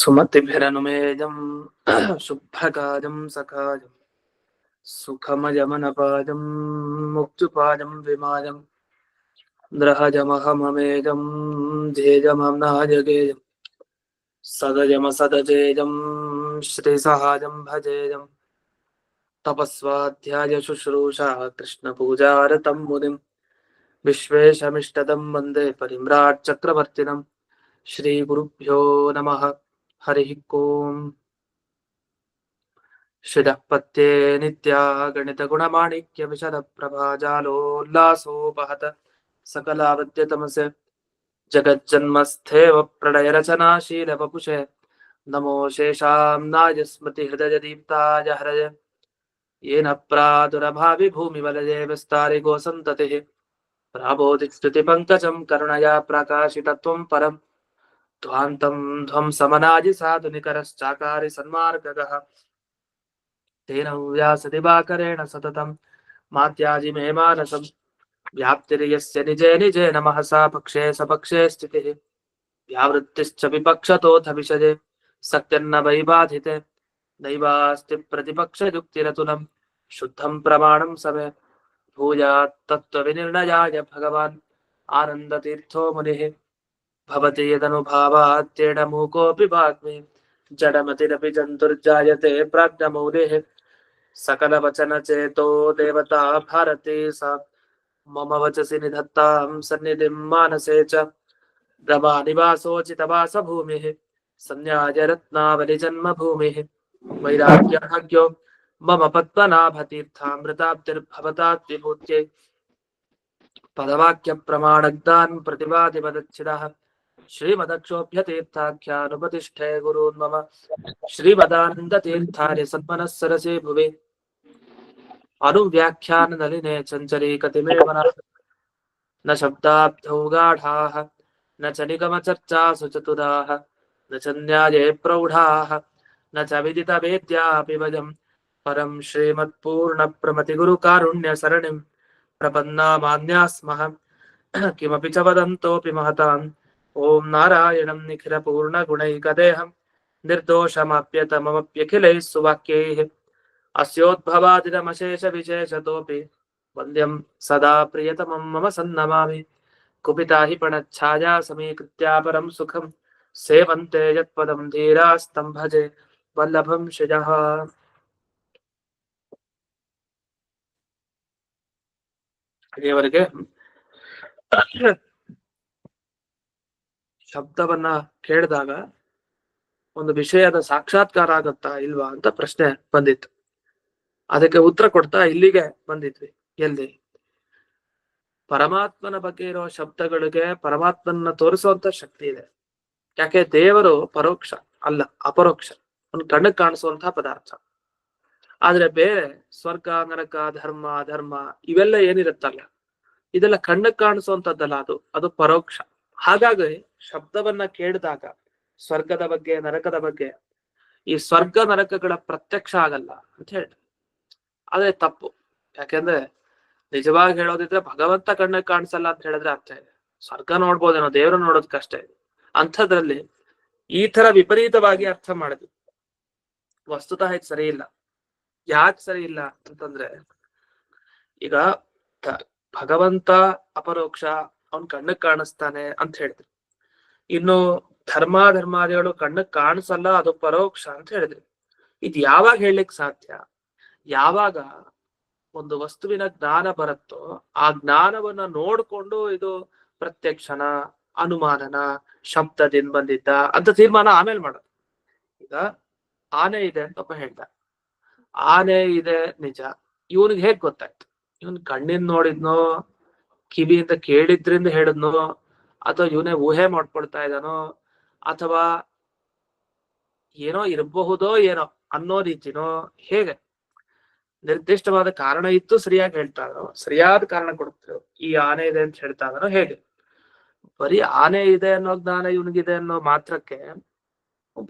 सुमतिभिरनुमेयं शुभ्रकाजं सखाजं सुखमयमनपाजं मुक्तिपाजं विमाजं द्रहजमहममेजं ध्येजमम्नाजगेजं सदजमसदजेजं श्रीसहाजं भजेजं तपस्वाध्याय शुश्रूषा कृष्णपूजारतं मुनिं विश्वेशमिष्टदं वन्दे परिम्राट् चक्रवर्तिनं श्रीगुरुभ्यो नमः। हरिः ओम्। श्रियःपत्ये नित्या गणितगुणमाणिक्य विशदप्रभाजालोल्लासोपहत सकलावद्यतमसे जगज्जन्मस्थेव प्रलयरचनाशीलवपुषे नमो शेषाम्नाय स्मृतिहृदयदीप्ताय हरय येन प्रादुरभावि भूमिवलये विस्तारि गोसन्ततिः प्राबोधिस्तुतिपङ्कजं करुणया प्रकाशितत्वं परं ध्वान्तं ध्वंसमनादि साधुनिकरश्चाकारि सन्मार्गगः तेन व्यासदिवाकरेण सततं मात्याजि मे मानसं व्याप्तिर्यस्य निजे निजे नमः सा पक्षे सपक्षे स्थितिः व्यावृत्तिश्च विपक्षतोऽथ विषजे सत्यन्न वै बाधिते नैवास्ति प्रतिपक्षयुक्तिरतुलं शुद्धं प्रमाणं समे भूयात् तत्त्वविनिर्णयाय भगवान् आनन्दतीर्थो मुनिः भवति यदनुभावात् मूकोऽपि वाग्मी जडमतिरपि जन्तुर्जायते प्राज्ञमौलिः सकलवचनचेतो देवता भारती सा मम वचसि निधत्तां सन्निधिं मानसे च रमानिवासोचितवासभूमिः संन्यायरत्नावलिजन्मभूमिः वैराग्यभाग्यो मम पद्मनाभतीर्थामृताब्धिर्भवतात् विभूत्यै पदवाक्यप्रमाणग्धान् प्रतिवादिपदच्छिदः श्रीमदक्षोभ्यतीर्थाख्यानुपतिष्ठे गुरून् मम श्रीमदानन्दतीर्थार्य सन्मनः सरसे भुवि अनुव्याख्याननलिने चञ्चरीकतिमे वनाः न शब्दाब्धौ गाढाः न च निगमचर्चासु चतुराः न च न्याये प्रौढाः न च विदितवेद्यापि वयं परं श्रीमत्पूर्णप्रमतिगुरुकारुण्यसरणिं प्रपन्नामान्याः स्मः किमपि च वदन्तोऽपि महताम् ॐ नारायणं निखिलपूर्णगुणैकदेहं निर्दोषमाप्यतममप्यखिलैः सुवाक्यैः अस्योद्भवादिदमशेषविशेषतोऽपि वन्द्यं सदा प्रियतमं मम सन्नमामि कुपिता हि पणच्छाया समीकृत्यापरं सुखं सेवन्ते यत्पदं धीरास्तं भजे वल्लभं श्रियः। ಇಲ್ಲಿಯವರೆಗೆ ಶಬ್ದವನ್ನ ಕೇಳಿದಾಗ ಒಂದು ವಿಷಯದ ಸಾಕ್ಷಾತ್ಕಾರ ಆಗತ್ತಾ ಇಲ್ವಾ ಅಂತ ಪ್ರಶ್ನೆ ಬಂದಿತ್ತು. ಅದಕ್ಕೆ ಉತ್ತರ ಕೊಡ್ತಾ ಇಲ್ಲಿಗೆ ಬಂದಿದ್ವಿ. ಎಲ್ಲಿ ಪರಮಾತ್ಮನ ಬಗ್ಗೆ ಇರೋ ಶಬ್ದಗಳಿಗೆ ಪರಮಾತ್ಮನ ತೋರಿಸುವಂತ ಶಕ್ತಿ ಇದೆ. ಯಾಕೆ ದೇವರು ಪರೋಕ್ಷ ಅಲ್ಲ, ಅಪರೋಕ್ಷ, ಒಂದು ಕಣ್ಣಿಗೆ ಕಾಣಿಸುವಂತಹ ಪದಾರ್ಥ. ಆದ್ರೆ ಬೇರೆ ಸ್ವರ್ಗ ನರಕ ಧರ್ಮ ಅಧರ್ಮ ಇವೆಲ್ಲ ಏನಿರುತ್ತಲ್ಲ, ಇದೆಲ್ಲ ಕಣ್ಣಿಗೆ ಕಾಣಿಸುವಂತದ್ದಲ್ಲ, ಅದು ಪರೋಕ್ಷ. ಹಾಗಾಗಿ ಶಬ್ದವನ್ನ ಕೇಳಿದಾಗ ಸ್ವರ್ಗದ ಬಗ್ಗೆ ನರಕದ ಬಗ್ಗೆ, ಈ ಸ್ವರ್ಗ ನರಕಗಳ ಪ್ರತ್ಯಕ್ಷ ಆಗಲ್ಲ ಅಂತ ಹೇಳಿ. ಆದ್ರೆ ತಪ್ಪು. ಯಾಕೆಂದ್ರೆ ನಿಜವಾಗಿ ಹೇಳೋದಿದ್ರೆ ಭಗವಂತ ಕಣ್ಣಿಗೆ ಕಾಣಿಸಲ್ಲ ಅಂತ ಹೇಳಿದ್ರೆ ಅರ್ಥ ಇದೆ. ಸ್ವರ್ಗ ನೋಡ್ಬೋದೇನೋ, ದೇವ್ರ ನೋಡೋದ್ ಕಷ್ಟ ಇದೆ. ಅಂಥದ್ರಲ್ಲಿ ಈ ತರ ವಿಪರೀತವಾಗಿ ಅರ್ಥ ಮಾಡಿದ್ವಿ. ವಸ್ತುತಃ ಇದು ಸರಿ ಇಲ್ಲ. ಯಾಕೆ ಸರಿ ಇಲ್ಲ ಅಂತಂದ್ರೆ, ಈಗ ಭಗವಂತ ಅಪರೋಕ್ಷ, ಅವನ್ ಕಣ್ಣಿಗೆ ಕಾಣಿಸ್ತಾನೆ ಅಂತ ಹೇಳಿದ್ರು. ಇನ್ನು ಧರ್ಮಾದಿಗಳು ಕಣ್ಣಿಗೆ ಕಾಣಿಸಲ್ಲ, ಅದು ಪರೋಕ್ಷ ಅಂತ ಹೇಳಿದ್ರು. ಇದು ಯಾವಾಗ ಹೇಳಲಿಕ್ಕೆ ಸಾಧ್ಯ? ಯಾವಾಗ ಒಂದು ವಸ್ತುವಿನ ಜ್ಞಾನ ಬರುತ್ತೋ ಆ ಜ್ಞಾನವನ್ನ ನೋಡ್ಕೊಂಡು ಇದು ಪ್ರತ್ಯಕ್ಷನ ಅನುಮಾನನ ಶಬ್ದದಿಂದ ಬಂದಿದ್ದ ಅಂತ ತೀರ್ಮಾನ ಆಮೇಲೆ ಮಾಡೋದು. ಈಗ ಆನೆ ಇದೆ ಅಂತ ಒಬ್ಬ ಹೇಳ್ದ, ಆನೆ ಇದೆ ನಿಜ. ಇವನಿಗೆ ಹೇಗ್ ಗೊತ್ತಾಯ್ತು? ಇವನ್ ಕಣ್ಣಿಂದ ನೋಡಿದ್ನೋ, ಕಿವಿಯಿಂದ ಕೇಳಿದ್ರಿಂದ ಹೇಳಿದ್ನೋ, ಅಥವಾ ಇವನೇ ಊಹೆ ಮಾಡ್ಕೊಳ್ತಾ ಇದ್ದಾನೋ, ಅಥವಾ ಏನೋ ಇರಬಹುದೋ ಏನೋ ಅನ್ನೋ ರೀತಿನೋ? ಹೇಗೆ ನಿರ್ದಿಷ್ಟವಾದ ಕಾರಣ ಇತ್ತು ಸರಿಯಾಗಿ ಹೇಳ್ತಾ ಇದ್ದಾನೋ, ಸರಿಯಾದ ಕಾರಣ ಕೊಡ್ತಿರೋ ಈ ಆನೆ ಇದೆ ಅಂತ ಹೇಳ್ತಾ ಇದ್ದಾನೋ? ಹೇಗೆ? ಬರೀ ಆನೆ ಇದೆ ಅನ್ನೋ ಜ್ಞಾನ ಇವನಿಗಿದೆ ಅನ್ನೋ ಮಾತ್ರಕ್ಕೆ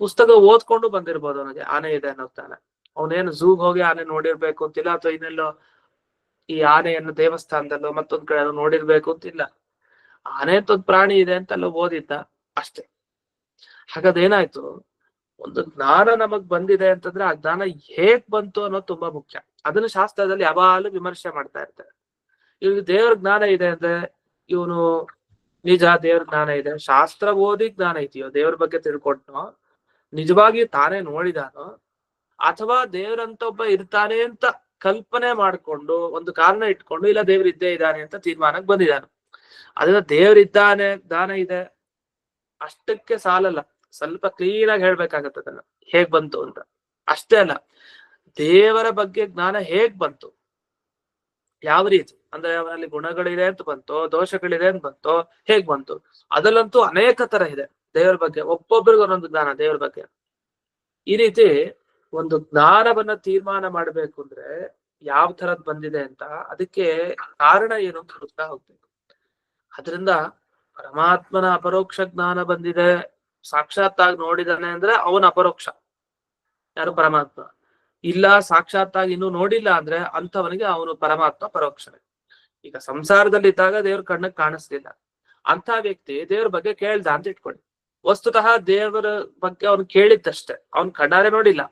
ಪುಸ್ತಕ ಓದ್ಕೊಂಡು ಬಂದಿರ್ಬೋದು ಅವನಿಗೆ ಆನೆ ಇದೆ ಅನ್ನೋ ಜ್ಞಾನ. ಅವನೇನು ಝೂಗ್ ಹೋಗಿ ಆನೆ ನೋಡಿರ್ಬೇಕು ಅಂತಿಲ್ಲ, ಅಥವಾ ಇನ್ನೆಲ್ಲೋ ಈ ಆನೆಯನ್ನು ದೇವಸ್ಥಾನದಲ್ಲೋ ಮತ್ತೊಂದ್ ಕಡೆ ನೋಡಿರ್ಬೇಕು ಅಂತಿಲ್ಲ. ಆನೆ ಅಂತ ಒಂದು ಪ್ರಾಣಿ ಇದೆ ಅಂತ ಅಲ್ಲೋ ಓದಿದ್ದ ಅಷ್ಟೇ. ಹಾಗಾದೇನಾಯ್ತು? ಒಂದು ಜ್ಞಾನ ನಮಗ್ ಬಂದಿದೆ ಅಂತಂದ್ರೆ ಆ ಜ್ಞಾನ ಹೇಗ್ ಬಂತು ಅನ್ನೋದು ತುಂಬಾ ಮುಖ್ಯ. ಅದನ್ನ ಶಾಸ್ತ್ರದಲ್ಲಿ ಯಾವಾಗಲೂ ವಿಮರ್ಶೆ ಮಾಡ್ತಾ ಇರ್ತಾರೆ. ಇವ್ನಿಗೆ ದೇವ್ರ ಜ್ಞಾನ ಇದೆ ಅಂದ್ರೆ ಇವನು ನಿಜ ದೇವ್ರ ಜ್ಞಾನ ಇದೆ, ಶಾಸ್ತ್ರ ಓದಿ ಜ್ಞಾನ ಇದೆಯೋ, ದೇವ್ರ ಬಗ್ಗೆ ತಿಳ್ಕೊಟ್ನೋ, ನಿಜವಾಗಿ ತಾನೇ ನೋಡಿದಾನೋ, ಅಥವಾ ದೇವ್ರಂತ ಒಬ್ಬ ಇರ್ತಾನೆ ಅಂತ ಕಲ್ಪನೆ ಮಾಡ್ಕೊಂಡು ಒಂದು ಕಾರಣ ಇಟ್ಕೊಂಡು ಇಲ್ಲ ದೇವ್ರ ಇದ್ದೇ ಇದ್ದಾನೆ ಅಂತ ತೀರ್ಮಾನಕ್ಕೆ ಬಂದಿದ್ದಾನೆ. ಅದನ್ನ ದೇವ್ರಿದ್ದಾನೆ ಜ್ಞಾನ ಇದೆ ಅಷ್ಟಕ್ಕೆ ಸಾಲಲ್ಲ, ಸ್ವಲ್ಪ ಕ್ಲೀನ್ ಆಗಿ ಹೇಳ್ಬೇಕಾಗತ್ತೆ ಅದನ್ನ ಹೇಗ್ ಬಂತು ಅಂತ. ಅಷ್ಟೇ ಅಲ್ಲ, ದೇವರ ಬಗ್ಗೆ ಜ್ಞಾನ ಹೇಗ್ ಬಂತು, ಯಾವ ರೀತಿ ಅಂದ್ರೆ ಅವನಲ್ಲಿ ಗುಣಗಳಿದೆ ಅಂತ ಬಂತೋ, ದೋಷಗಳಿದೆ ಅಂತ ಬಂತೋ, ಹೇಗ್ ಬಂತು, ಅದರಲ್ಲಂತೂ ಅನೇಕ ತರ ಇದೆ ದೇವರ ಬಗ್ಗೆ. ಒಬ್ಬೊಬ್ಬರಿಗೂ ಒಂದೊಂದು ಜ್ಞಾನ ದೇವರ ಬಗ್ಗೆ. ಈ ರೀತಿ ಒಂದು ಜ್ಞಾನವನ್ನ ತೀರ್ಮಾನ ಮಾಡ್ಬೇಕು ಅಂದ್ರೆ ಯಾವ ತರದ್ ಬಂದಿದೆ ಅಂತ, ಅದಕ್ಕೆ ಕಾರಣ ಏನು ಅಂತ ಹುಡುಕ್ತಾ ಹೋಗ್ಬೇಕು. ಅದರಿಂದ ಪರಮಾತ್ಮನ ಅಪರೋಕ್ಷ ಜ್ಞಾನ ಬಂದಿದೆ, ಸಾಕ್ಷಾತ್ತಾಗಿ ನೋಡಿದಾನೆ ಅಂದ್ರೆ ಅವನ ಅಪರೋಕ್ಷ. ಯಾರು? ಪರಮಾತ್ಮ. ಇಲ್ಲ ಸಾಕ್ಷಾತ್ತಾಗಿ ಇನ್ನೂ ನೋಡಿಲ್ಲ ಅಂದ್ರೆ ಅಂಥವನಿಗೆ ಅವನು ಪರಮಾತ್ಮ ಪರೋಕ್ಷನೇ. ಈಗ ಸಂಸಾರದಲ್ಲಿ ಇದ್ದಾಗ ದೇವ್ರ ಕಣ್ಣಕ್ಕೆ ಕಾಣಿಸ್ಲಿಲ್ಲ, ಅಂತ ವ್ಯಕ್ತಿ ದೇವ್ರ ಬಗ್ಗೆ ಕೇಳ್ದ ಅಂತ ಇಟ್ಕೊಳ್ಳಿ. ವಸ್ತುತಃ ದೇವರ ಬಗ್ಗೆ ಅವನು ಕೇಳಿದ್ದಷ್ಟೇ, ಅವನ್ ಕಣ್ಣಾರೆ ನೋಡಿಲ್ಲ.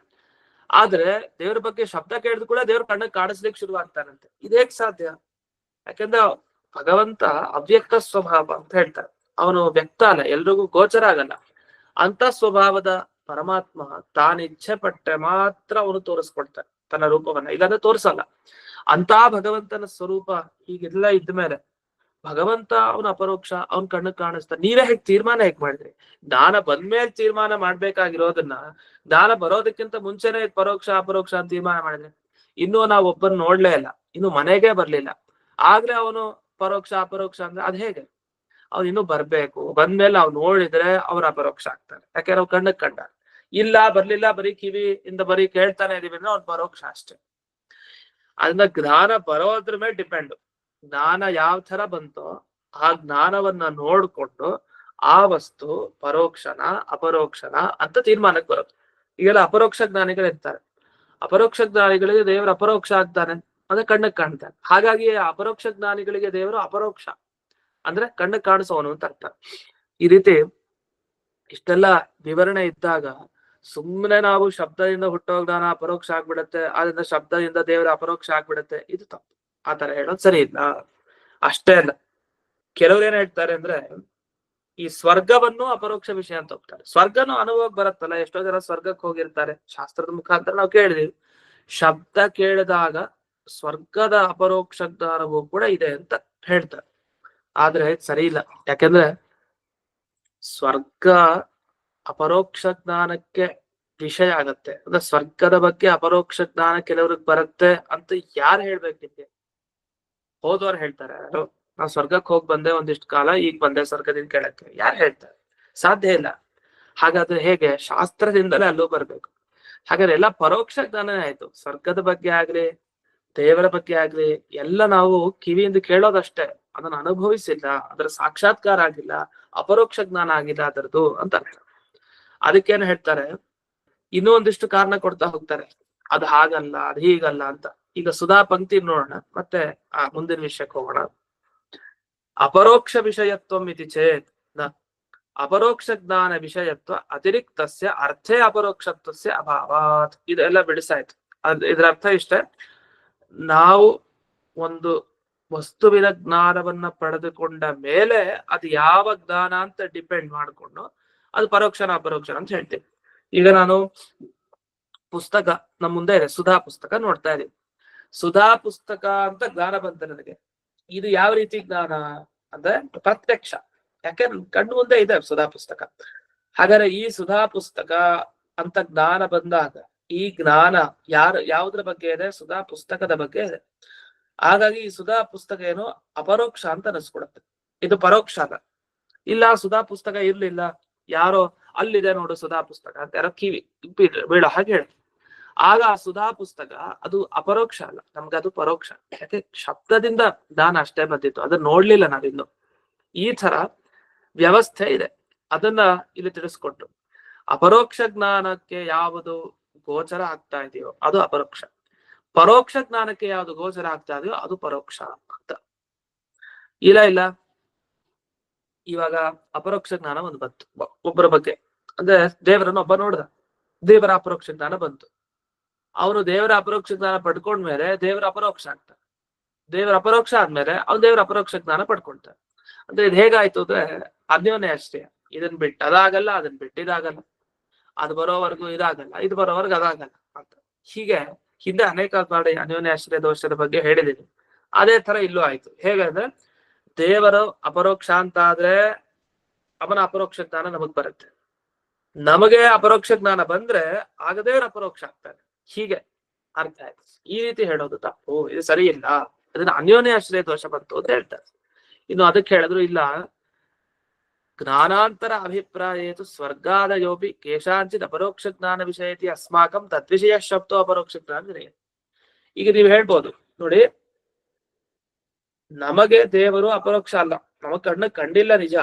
ಆದ್ರೆ ದೇವ್ರ ಬಗ್ಗೆ ಶಬ್ದ ಕೇಳಿದ್ ಕೂಡ ದೇವ್ರ ಕಣ್ಣಕ್ಕೆ ಕಾಣಿಸ್ಲಿಕ್ಕೆ ಶುರು ಆಗ್ತಾನಂತೆ. ಇದೇಗ್ ಸಾಧ್ಯ? ಯಾಕಂದ್ರೆ ಭಗವಂತ ಅವ್ಯಕ್ತ ಸ್ವಭಾವ ಅಂತ ಹೇಳ್ತಾರೆ. ಅವನು ವ್ಯಕ್ತ ಅಲ್ಲ, ಎಲ್ರಿಗೂ ಗೋಚರ ಆಗಲ್ಲ. ಅಂತ ಸ್ವಭಾವದ ಪರಮಾತ್ಮ ತಾನಿಚ್ಛೆ ಪಟ್ಟೆ ಮಾತ್ರ ಅವನು ತೋರಿಸ್ಕೊಡ್ತಾನೆ ತನ್ನ ರೂಪವನ್ನ, ಇಲ್ಲಾಂದ್ರೆ ತೋರಿಸಲ್ಲ. ಅಂತ ಭಗವಂತನ ಸ್ವರೂಪ ಹೀಗೆಲ್ಲ ಇದ್ಮೇಲೆ ಭಗವಂತ ಅವನ ಅಪರೋಕ್ಷ, ಅವನ್ ಕಣ್ಣು ಕಾಣಿಸ್ತಾ, ನೀವೇ ಹೇಗ್ ತೀರ್ಮಾನ ಹೇಗ್ ಮಾಡಿದ್ರಿ? ಜ್ಞಾನ ಬಂದ್ಮೇಲೆ ತೀರ್ಮಾನ ಮಾಡ್ಬೇಕಾಗಿರೋದನ್ನ ಜ್ಞಾನ ಬರೋದಕ್ಕಿಂತ ಮುಂಚೆನೆ ಪರೋಕ್ಷ ಅಪರೋಕ್ಷ ಅಂತ ತೀರ್ಮಾನ ಮಾಡಿದ್ರೆ, ಇನ್ನು ನಾವು ಒಬ್ಬರನ್ನ ನೋಡ್ಲೇ ಇಲ್ಲ, ಇನ್ನು ಮನೆಗೆ ಬರ್ಲಿಲ್ಲ, ಆಗ್ಲೇ ಅವನು ಪರೋಕ್ಷ ಅಪರೋಕ್ಷ ಅಂದ್ರೆ ಅದ್ ಹೇಗೆ? ಅವ್ನು ಇನ್ನೂ ಬರ್ಬೇಕು, ಬಂದ್ಮೇಲೆ ಅವ್ನು ನೋಡಿದ್ರೆ ಅವ್ರ ಅಪರೋಕ್ಷ ಆಗ್ತಾನೆ. ಯಾಕೆಂದ್ರೆ ಅವ್ನು ಕಣ್ಣಕ್ ಕಂಡ. ಇಲ್ಲ ಬರ್ಲಿಲ್ಲ, ಬರೀ ಕಿವಿಯಿಂದ ಬರೀ ಕೇಳ್ತಾನೆ ಇದೀವಿ ಅಂದ್ರೆ ಅವ್ನು ಪರೋಕ್ಷ ಅಷ್ಟೇ. ಅದನ್ನ ಜ್ಞಾನ ಬರೋದ್ರ ಮೇಲೆ ಡಿಪೆಂಡ್. ಜ್ಞಾನ ಯಾವ ತರ ಬಂತೋ ಆ ಜ್ಞಾನವನ್ನ ನೋಡ್ಕೊಂಡು ಆ ವಸ್ತು ಪರೋಕ್ಷನ ಅಪರೋಕ್ಷನ ಅಂತ ತೀರ್ಮಾನಕ್ಕೆ ಬರುತ್ತೆ. ಈಗೆಲ್ಲ ಅಪರೋಕ್ಷ ಜ್ಞಾನಿಗಳು ಇರ್ತಾರೆ. ಅಪರೋಕ್ಷ ಜ್ಞಾನಿಗಳಿಗೆ ದೇವರು ಅಪರೋಕ್ಷ ಆಗ್ತಾನೆ ಅಂದ್ರೆ ಕಣ್ಣಕ್ಕೆ ಕಾಣ್ತಾನೆ. ಹಾಗಾಗಿ ಅಪರೋಕ್ಷ ಜ್ಞಾನಿಗಳಿಗೆ ದೇವರು ಅಪರೋಕ್ಷ ಅಂದ್ರೆ ಕಣ್ಣಕ್ಕೆ ಕಾಣಿಸೋನು ಅಂತ ಅರ್ಥ. ಈ ರೀತಿ ಇಷ್ಟೆಲ್ಲ ವಿವರಣೆ ಇದ್ದಾಗ ಸುಮ್ಮನೆ ನಾವು ಶಬ್ದದಿಂದ ಹುಟ್ಟೋ ಜ್ಞಾನ ಅಪರೋಕ್ಷ ಆಗ್ಬಿಡತ್ತೆ, ಆದ್ರಿಂದ ಶಬ್ದದಿಂದ ದೇವರ ಅಪರೋಕ್ಷ ಆಗ್ಬಿಡತ್ತೆ, ಇದು ತಪ್ಪು. ಆತರ ಹೇಳೋದು ಸರಿ ಇಲ್ಲ. ಅಷ್ಟೇ ಅಲ್ಲ, ಕೆಲವ್ರು ಏನ್ ಹೇಳ್ತಾರೆ ಅಂದ್ರೆ ಈ ಸ್ವರ್ಗವನ್ನು ಅಪರೋಕ್ಷ ವಿಷಯ ಅಂತ ಹೋಗ್ತಾರೆ. ಸ್ವರ್ಗನು ಅನುಭವಕ್ಕೆ ಬರತ್ತಲ್ಲ, ಎಷ್ಟೋ ಜನ ಸ್ವರ್ಗಕ್ಕೆ ಹೋಗಿರ್ತಾರೆ, ಶಾಸ್ತ್ರದ ಮುಖಾಂತರ ನಾವು ಕೇಳಿದೀವಿ. ಶಬ್ದ ಕೇಳಿದಾಗ ಸ್ವರ್ಗದ ಅಪರೋಕ್ಷ ಜ್ಞಾನವೂ ಕೂಡ ಇದೆ ಅಂತ ಹೇಳ್ತಾರೆ. ಆದ್ರೆ ಸರಿ ಇಲ್ಲ. ಯಾಕೆಂದ್ರೆ ಸ್ವರ್ಗ ಅಪರೋಕ್ಷ ಜ್ಞಾನಕ್ಕೆ ವಿಷಯ ಆಗತ್ತೆ. ಅಂದ್ರೆ ಸ್ವರ್ಗದ ಬಗ್ಗೆ ಅಪರೋಕ್ಷ ಜ್ಞಾನ ಕೆಲವ್ರಿಗೆ ಬರುತ್ತೆ ಅಂತ ಯಾರು ಹೇಳ್ಬೇಕು ನಿಮ್ಗೆ? ಹೋದವ್ರು ಹೇಳ್ತಾರೆ, ನಾವ್ ಸ್ವರ್ಗಕ್ಕೆ ಹೋಗಿ ಬಂದೆ ಒಂದಿಷ್ಟು ಕಾಲ, ಈಗ ಬಂದೆ ಸ್ವರ್ಗದಿಂದ ಕೇಳಕ್ಕೆ, ಯಾರು ಹೇಳ್ತಾರೆ? ಸಾಧ್ಯ ಇಲ್ಲ. ಹಾಗಾದ್ರೆ ಹೇಗೆ? ಶಾಸ್ತ್ರದಿಂದಲೇ ಅಲ್ಲೂ ಬರ್ಬೇಕು. ಹಾಗಾದ್ರೆ ಎಲ್ಲ ಪರೋಕ್ಷ ಜ್ಞಾನನೇ ಆಯ್ತು. ಸ್ವರ್ಗದ ಬಗ್ಗೆ ಆಗ್ಲಿ ದೇವರ ಬಗ್ಗೆ ಆಗ್ಲಿ ಎಲ್ಲ ನಾವು ಕಿವಿಯಿಂದ ಕೇಳೋದಷ್ಟೇ, ಅದನ್ನ ಅನುಭವಿಸಿಲ್ಲ, ಅದರ ಸಾಕ್ಷಾತ್ಕಾರ ಆಗಿಲ್ಲ, ಅಪರೋಕ್ಷ ಜ್ಞಾನ ಆಗಿಲ್ಲ ಅದರದ್ದು ಅಂತ ಅರ್ಥ. ಅದಕ್ಕೇನು ಹೇಳ್ತಾರೆ, ಇನ್ನೂ ಒಂದಿಷ್ಟು ಕಾರಣ ಕೊಡ್ತಾ ಹೋಗ್ತಾರೆ, ಅದು ಹಾಗಲ್ಲ, ಅದು ಹೀಗಲ್ಲ ಅಂತ. ಈಗ ಸುಧಾ ಪಂಕ್ತಿ ನೋಡೋಣ, ಮತ್ತೆ ಮುಂದಿನ ವಿಷಯಕ್ಕೆ ಹೋಗೋಣ. ಅಪರೋಕ್ಷ ವಿಷಯತ್ವಂ ಇತಿ ಚೇತ್ ನ ಅಪರೋಕ್ಷ ಜ್ಞಾನ ವಿಷಯತ್ವ ಅತಿರಿಕ್ತಸ್ಯ ಅರ್ಥೇ ಅಪರೋಕ್ಷತ್ವಸ್ಯ ಅಭಾವಾತ್. ಇದೆಲ್ಲ ಬಿಡಿಸಾಯ್ತು. ಇದ್ರ ಅರ್ಥ ಇಷ್ಟೇ, ನಾವು ಒಂದು ವಸ್ತುವಿನ ಜ್ಞಾನವನ್ನ ಪಡೆದುಕೊಂಡ ಮೇಲೆ ಅದು ಯಾವ ಜ್ಞಾನ ಅಂತ ಡಿಪೆಂಡ್ ಮಾಡ್ಕೊಂಡು ಅದು ಪರೋಕ್ಷನ ಅಪರೋಕ್ಷನ ಅಂತ ಹೇಳ್ತೀವಿ. ಈಗ ನಾನು ಪುಸ್ತಕ ನಮ್ಮ ಮುಂದೆ ಇದೆ, ಸುಧಾ ಪುಸ್ತಕ ನೋಡ್ತಾ ಇದೀನಿ. ಸುಧಾ ಪುಸ್ತಕ ಅಂತ ಜ್ಞಾನ ಬಂತ ನನಗೆ. ಇದು ಯಾವ ರೀತಿ ಜ್ಞಾನ ಅಂದ್ರೆ ಪ್ರತ್ಯಕ್ಷ, ಯಾಕೆ ಕಣ್ಣು ಮುಂದೆ ಇದೆ ಸುಧಾ ಪುಸ್ತಕ. ಹಾಗಾದ್ರೆ ಈ ಸುಧಾ ಪುಸ್ತಕ ಅಂತ ಜ್ಞಾನ ಬಂದಾಗ ಈ ಜ್ಞಾನ ಯಾವುದ್ರ ಬಗ್ಗೆ ಇದೆ? ಸುಧಾ ಪುಸ್ತಕದ ಬಗ್ಗೆ ಇದೆ. ಹಾಗಾಗಿ ಈ ಸುಧಾ ಪುಸ್ತಕ ಏನು ಅಪರೋಕ್ಷ ಅಂತ ಅನಿಸ್ಕೊಡುತ್ತೆ, ಇದು ಪರೋಕ್ಷ ಅಲ್ಲ. ಇಲ್ಲ ಸುಧಾ ಪುಸ್ತಕ ಇರ್ಲಿಲ್ಲ, ಯಾರೋ ಅಲ್ಲಿದೆ ನೋಡು ಸುಧಾ ಪುಸ್ತಕ ಅಂತ ಯಾರೋ ಕಿವಿ ಬೀಳೋ ಹಾಗೆ ಹೇಳಿ, ಆಗ ಆ ಸುಧಾ ಪುಸ್ತಕ ಅದು ಅಪರೋಕ್ಷ ಅಲ್ಲ, ನಮ್ಗೆ ಅದು ಪರೋಕ್ಷ. ಯಾಕೆ? ಶಬ್ದದಿಂದ ಜ್ಞಾನ ಅಷ್ಟೇ ಬಂದಿತ್ತು, ಅದನ್ನ ನೋಡ್ಲಿಲ್ಲ ನಾವಿನ್ನು. ಈ ತರ ವ್ಯವಸ್ಥೆ ಇದೆ, ಅದನ್ನ ಇಲ್ಲಿ ತಿಳಿಸ್ಕೊಟ್ಟು ಅಪರೋಕ್ಷ ಜ್ಞಾನಕ್ಕೆ ಯಾವುದು ಗೋಚರ ಆಗ್ತಾ ಇದೆಯೋ ಅದು ಅಪರೋಕ್ಷ, ಪರೋಕ್ಷ ಜ್ಞಾನಕ್ಕೆ ಯಾವುದು ಗೋಚರ ಆಗ್ತಾ ಇದೆಯೋ ಅದು ಪರೋಕ್ಷ ಅಂತ. ಇಲ್ಲ ಇವಾಗ ಅಪರೋಕ್ಷ ಜ್ಞಾನ ಒಂದು ಬಂತು ಒಬ್ಬರ ಬಗ್ಗೆ, ಅಂದ್ರೆ ದೇವರನ್ನು ಒಬ್ಬ ನೋಡ್ದ, ದೇವರ ಅಪರೋಕ್ಷ ಜ್ಞಾನ ಬಂತು. ಅವನು ದೇವರ ಅಪರೋಕ್ಷ ಜ್ಞಾನ ಪಡ್ಕೊಂಡ್ಮೇಲೆ ದೇವರ ಅಪರೋಕ್ಷ ಆಗ್ತಾನೆ. ದೇವರ ಅಪರೋಕ್ಷ ಆದ್ಮೇಲೆ ಅವ್ನು ದೇವರ ಅಪರೋಕ್ಷ ಜ್ಞಾನ ಪಡ್ಕೊಳ್ತಾನೆ. ಅಂದ್ರೆ ಇದು ಹೇಗಾಯ್ತು ಅಂದ್ರೆ ಅನ್ಯೋನ್ಯ ಅಷ್ಟೇ. ಇದನ್ ಬಿಟ್ಟು ಅದಾಗಲ್ಲ, ಅದನ್ ಬಿಟ್ಟು ಇದಾಗಲ್ಲ, ಅದು ಬರೋವರೆಗೂ ಇದಾಗಲ್ಲ, ಇದು ಬರೋವರೆಗೂ ಅದಾಗಲ್ಲ ಅಂತ. ಹೀಗೆ ಹಿಂದೆ ಅನೇಕ ಬಾರಿ ಅನ್ಯೋನ್ಯಾಶ್ರಯ ದೋಷದ ಬಗ್ಗೆ ಹೇಳಿದೀನಿ. ಅದೇ ತರ ಇಲ್ಲೂ ಆಯ್ತು. ಹೇಗಂದ್ರೆ ದೇವರು ಅಪರೋಕ್ಷ ಅಂತ ಆದ್ರೆ ಅವನ ಅಪರೋಕ್ಷ ಜ್ಞಾನ ನಮಗ್ ಬರುತ್ತೆ. ನಮಗೆ ಅಪರೋಕ್ಷ ಜ್ಞಾನ ಬಂದ್ರೆ ಆಗ ದೇವರ ಅಪರೋಕ್ಷ ಆಗ್ತಾನೆ. ಹೀಗೆ ಅರ್ಥ ಆಯ್ತು. ಈ ರೀತಿ ಹೇಳೋದು ತಪ್ಪು, ಇದು ಸರಿ ಇಲ್ಲ. ಅದನ್ನ ಅನ್ಯೋನ್ಯಾಶ್ರಯ ದೋಷ ಬಂತು ಅಂತ ಹೇಳ್ತಾರೆ. ಇನ್ನು ಅದಕ್ಕೆ ಹೇಳಿದ್ರು ಇಲ್ಲ, ಜ್ಞಾನಾಂತರ ಅಭಿಪ್ರಾಯೇತು ಸ್ವರ್ಗಾದಯೋಪಿ ಕೇಶಾಂಚಿತ್ ಅಪರೋಕ್ಷ ಜ್ಞಾನ ವಿಷಯತಿ ಅಸ್ಮಾಕಂ ತದ್ವಿಷಯ ಶಬ್ದೋ ಅಪರೋಕ್ಷ ಜ್ಞಾನ. ಈಗ ನೀವು ಹೇಳ್ಬೋದು ನೋಡಿ, ನಮಗೆ ದೇವರು ಅಪರೋಕ್ಷ ಅಲ್ಲ, ನಮ್ಮ ಕಣ್ಣಿಗೆ ಕಂಡಿಲ್ಲ ನಿಜ,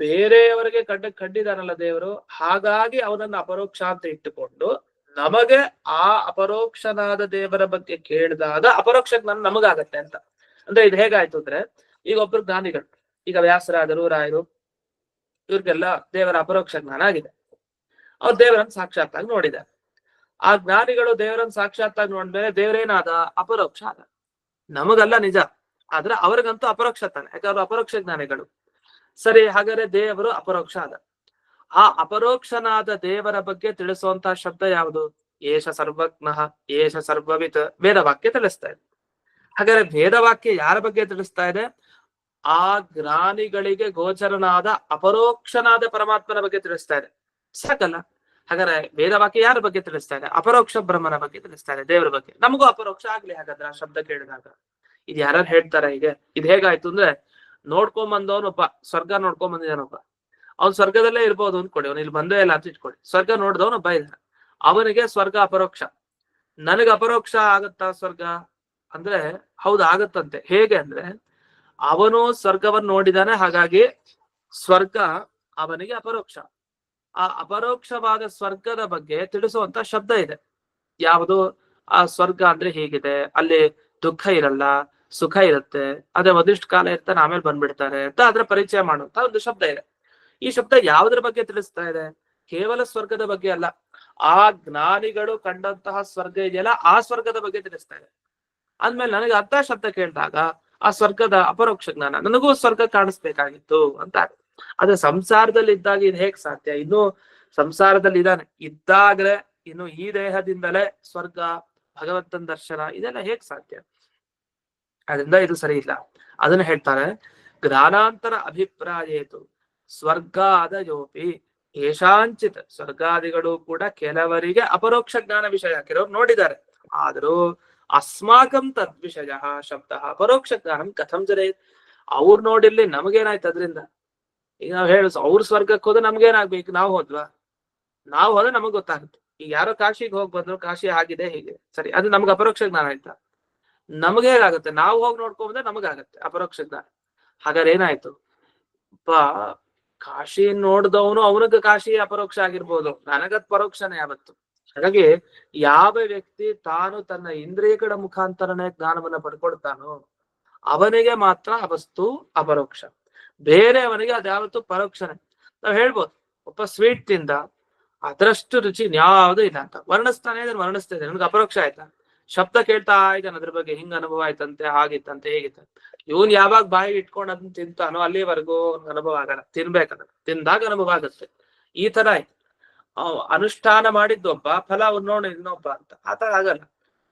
ಬೇರೆಯವರಿಗೆ ಕಂಡಿದಾನಲ್ಲ ದೇವರು, ಹಾಗಾಗಿ ಅವನನ್ನ ಅಪರೋಕ್ಷ ಅಂತ ಇಟ್ಟುಕೊಂಡು ನಮಗೆ ಆ ಅಪರೋಕ್ಷನಾದ ದೇವರ ಬಗ್ಗೆ ಕೇಳಿದಾಗ ಅಪರೋಕ್ಷ ಜ್ಞಾನ ನಮಗಾಗತ್ತೆ ಅಂತ. ಅಂದ್ರೆ ಇದು ಹೇಗಾಯ್ತು ಅಂದ್ರೆ, ಈಗ ಒಬ್ರು ಜ್ಞಾನಿಗಳು, ಈಗ ವ್ಯಾಸರಾದರು, ರಾಯರು, ಇವ್ರಿಗೆಲ್ಲ ದೇವರ ಅಪರೋಕ್ಷ ಜ್ಞಾನ ಆಗಿದೆ. ಅವ್ರು ದೇವರನ್ನು ಸಾಕ್ಷಾತ್ತಾಗಿ ನೋಡಿದ್ದಾರೆ. ಆ ಜ್ಞಾನಿಗಳು ದೇವರನ್ನು ಸಾಕ್ಷಾತ್ತಾಗಿ ನೋಡ್ಮೇಲೆ ದೇವರೇನಾದ ಅಪರೋಕ್ಷ ಆದ. ನಮಗಲ್ಲ ನಿಜ, ಆದ್ರೆ ಅವ್ರಿಗಂತೂ ಅಪರೋಕ್ಷ ತಾನೆ, ಯಾಕಂದ್ರೆ ಅಪರೋಕ್ಷ ಜ್ಞಾನಿಗಳು. ಸರಿ, ಹಾಗಾದ್ರೆ ದೇವರು ಅಪರೋಕ್ಷ ಆದ. ಆ ಅಪರೋಕ್ಷನಾದ ದೇವರ ಬಗ್ಗೆ ತಿಳಿಸುವಂತಹ ಶಬ್ದ ಯಾವುದು? ಏಷ ಸರ್ವಜ್ಞಃ ಏಷ ಸರ್ವವಿತ್, ವೇದವಾಕ್ಯ ತಿಳಿಸ್ತಾ ಇದೆ. ಹಾಗಾದ್ರೆ ವೇದವಾಕ್ಯ ಯಾರ ಬಗ್ಗೆ ತಿಳಿಸ್ತಾ ಇದೆ? ಆ ಜ್ಞಾನಿಗಳಿಗೆ ಗೋಚರನಾದ ಅಪರೋಕ್ಷನಾದ ಪರಮಾತ್ಮನ ಬಗ್ಗೆ ತಿಳಿಸ್ತಾ ಇದೆ. ಸಾಕಲ್ಲ? ಹಾಗಾದ್ರೆ ವೇದವಾಕ್ಯ ಯಾರ ಬಗ್ಗೆ ತಿಳಿಸ್ತಾ ಇದೆ? ಅಪರೋಕ್ಷ ಬ್ರಹ್ಮನ ಬಗ್ಗೆ ತಿಳಿಸ್ತಾ ಇದೆ, ದೇವರ ಬಗ್ಗೆ. ನಮಗೂ ಅಪರೋಕ್ಷ ಆಗ್ಲಿ ಹಾಗಾದ್ರೆ ಆ ಶಬ್ದ ಕೇಳಿದಾಗ. ಇದು ಯಾರು ಹೇಳ್ತಾರೆ ಹೀಗೆ? ಇದು ಹೇಗಾಯ್ತು ಅಂದ್ರೆ, ನೋಡ್ಕೊಂಬಂದವನೊಬ್ಬ ಸ್ವರ್ಗ ನೋಡ್ಕೊಂಬಂದಿದ್ದಾನೊಬ್ಬ, ಅವ್ನು ಸ್ವರ್ಗದಲ್ಲೇ ಇರ್ಬೋದು ಅಂದ್ಕೊಡಿ, ಅವ್ನು ಇಲ್ಲಿ ಬಂದೇ ಇಲ್ಲ ಅಂತ ಇಟ್ಕೊಡಿ. ಸ್ವರ್ಗ ನೋಡಿದವನೊಬ್ಬ ಇದ್ದಾನೆ, ಅವನಿಗೆ ಸ್ವರ್ಗ ಅಪರೋಕ್ಷ. ನನಗೆ ಅಪರೋಕ್ಷ ಆಗತ್ತಾ ಸ್ವರ್ಗ ಅಂದ್ರೆ? ಹೌದು, ಆಗತ್ತಂತೆ. ಹೇಗೆ ಅಂದ್ರೆ, ಅವನು ಸ್ವರ್ಗವನ್ನು ನೋಡಿದಾನೆ, ಹಾಗಾಗಿ ಸ್ವರ್ಗ ಅವನಿಗೆ ಅಪರೋಕ್ಷ. ಆ ಅಪರೋಕ್ಷವಾದ ಸ್ವರ್ಗದ ಬಗ್ಗೆ ತಿಳಿಸುವಂತ ಶಬ್ದ ಇದೆ. ಯಾವುದು? ಆ ಸ್ವರ್ಗ ಅಂದ್ರೆ ಹೀಗಿದೆ, ಅಲ್ಲಿ ದುಃಖ ಇರಲ್ಲ, ಸುಖ ಇರುತ್ತೆ, ಅದೇ ಒಂದಿಷ್ಟು ಕಾಲ ಇರ್ತಾನೆ, ಆಮೇಲೆ ಬಂದ್ಬಿಡ್ತಾರೆ ಅಂತ ಅದ್ರ ಪರಿಚಯ ಮಾಡುವಂತ ಒಂದು ಶಬ್ದ ಇದೆ. ಈ ಶಬ್ದ ಯಾವುದ್ರ ಬಗ್ಗೆ ತಿಳಿಸ್ತಾ ಇದೆ? ಕೇವಲ ಸ್ವರ್ಗದ ಬಗ್ಗೆ ಅಲ್ಲ, ಆ ಜ್ಞಾನಿಗಳು ಕಂಡಂತಹ ಸ್ವರ್ಗ ಇದೆಯಲ್ಲ, ಆ ಸ್ವರ್ಗದ ಬಗ್ಗೆ ತಿಳಿಸ್ತಾ ಇದೆ. ಅಂದ್ಮೇಲೆ ನನಗೆ ಅರ್ಥ ಶಬ್ದ ಕೇಳಿದಾಗ ಆ ಸ್ವರ್ಗದ ಅಪರೋಕ್ಷ ಜ್ಞಾನ, ನನಗೂ ಸ್ವರ್ಗ ಕಾಣಿಸ್ಬೇಕಾಗಿತ್ತು ಅಂತ. ಅದೇ ಸಂಸಾರದಲ್ಲಿ ಇದ್ದಾಗ ಇದು ಹೇಗ್ ಸಾಧ್ಯ? ಇನ್ನು ಸಂಸಾರದಲ್ಲಿ ಇದ್ದಾಗಲೇ ಇನ್ನು ಈ ದೇಹದಿಂದಲೇ ಸ್ವರ್ಗ, ಭಗವಂತನ ದರ್ಶನ, ಇದೆಲ್ಲ ಹೇಗ್ ಸಾಧ್ಯ? ಅದರಿಂದ ಇದು ಸರಿ ಇಲ್ಲ. ಅದನ್ನ ಹೇಳ್ತಾರೆ, ಜ್ಞಾನಾಂತರ ಅಭಿಪ್ರಾಯೇತು ಸ್ವರ್ಗಾದಯೋಪಿ ಏಷಾಂಚಿತ್, ಸ್ವರ್ಗಾದಿಗಳು ಕೂಡ ಕೆಲವರಿಗೆ ಅಪರೋಕ್ಷ ಜ್ಞಾನ ವಿಷಯ, ಕೆಲವರು ನೋಡಿದ್ದಾರೆ, ಆದರೂ ಅಸ್ಮಾಕಂ ತದ್ವಿಷಯ ಶಬ್ದ ಅಪರೋಕ್ಷ ಜ್ಞಾನಂ ಕಥಂ ಜರೇತ್. ಅವ್ರು ನೋಡಿರ್ಲಿ, ನಮಗೇನಾಯ್ತು ಅದ್ರಿಂದ? ಈಗ ನಾವ್ ಅವ್ರ ಸ್ವರ್ಗಕ್ಕೆ ಹೋದ್ರೆ ನಮ್ಗೇನಾಗ್ಬೇಕು? ನಾವು ಹೋದ್ವಾ? ನಾವು ಹೋದ್ರೆ ನಮಗ್ ಗೊತ್ತಾಗುತ್ತೆ. ಈಗ ಯಾರೋ ಕಾಶಿಗೆ ಹೋಗಿ ಬಂದ್ರು, ಕಾಶಿ ಆಗಿದೆ ಹೀಗೆ, ಸರಿ, ಅದು ನಮ್ಗೆ ಅಪರೋಕ್ಷ ಜ್ಞಾನ ಆಯ್ತಾ? ನಮ್ಗೆ ಹೇಗಾಗುತ್ತೆ? ನಾವು ಹೋಗಿ ನೋಡ್ಕೊಂಡ್ರೆ ನಮಗಾಗತ್ತೆ ಅಪರೋಕ್ಷ ಜ್ಞಾನ. ಹಾಗಾದ್ರೆ ಏನಾಯ್ತು? ಕಾಶಿ ನೋಡ್ದವನು ಅವನಿಗೆ ಕಾಶಿ ಅಪರೋಕ್ಷ ಆಗಿರ್ಬೋದು, ನನಗದ್ ಪರೋಕ್ಷನೇ ಯಾವತ್ತು. ಹಾಗಾಗಿ ಯಾವ ವ್ಯಕ್ತಿ ತಾನು ತನ್ನ ಇಂದ್ರಿಯಗಳ ಮುಖಾಂತರನೇ ಜ್ಞಾನವನ್ನ ಪಡ್ಕೊಳ್ತಾನೋ ಅವನಿಗೆ ಮಾತ್ರ ಆ ವಸ್ತು ಅಪರೋಕ್ಷ, ಬೇರೆಯವನಿಗೆ ಅದ್ಯಾವತ್ತು ಪರೋಕ್ಷನೇ. ನಾವ್ ಹೇಳ್ಬೋದು, ಒಬ್ಬ ಸ್ವೀಟ್ ತಿಂದ, ಅದರಷ್ಟು ರುಚಿ ಯಾವುದು ಇಲ್ಲ ಅಂತ ವರ್ಣಿಸ್ತಾನೆ, ಅದನ್ನ ವರ್ಣಿಸ್ತಾ ಇದೆ, ನನ್ಗೆ ಅಪರೋಕ್ಷ ಆಯ್ತಾ? ಶಬ್ದ ಕೇಳ್ತಾ ಇದ್ದಾನೆ, ಅದ್ರ ಬಗ್ಗೆ ಹಿಂಗ ಅನುಭವ ಆಯ್ತಂತೆ, ಹಾಗಿತ್ತಂತೆ, ಹೇಗಿತ್ತಂತೆ. ಇವನ್ ಯಾವಾಗ ಬಾಯಿ ಇಟ್ಕೊಂಡು ಅದನ್ನ ತಿಂತಾನೋ ಅಲ್ಲಿವರೆಗೂ ಅನುಭವ ಆಗಲ್ಲ, ತಿನ್ಬೇಕಲ್ಲ, ತಿಂದಾಗ ಅನುಭವ ಆಗುತ್ತೆ. ಈ ತರ ಆಯ್ತು. ಅನುಷ್ಠಾನ ಮಾಡಿದ್ದೊಬ್ಬ, ಫಲ ನೋಡಿ ಇನ್ನೊಬ್ಬ ಅಂತ ಆತರ ಆಗಲ್ಲ.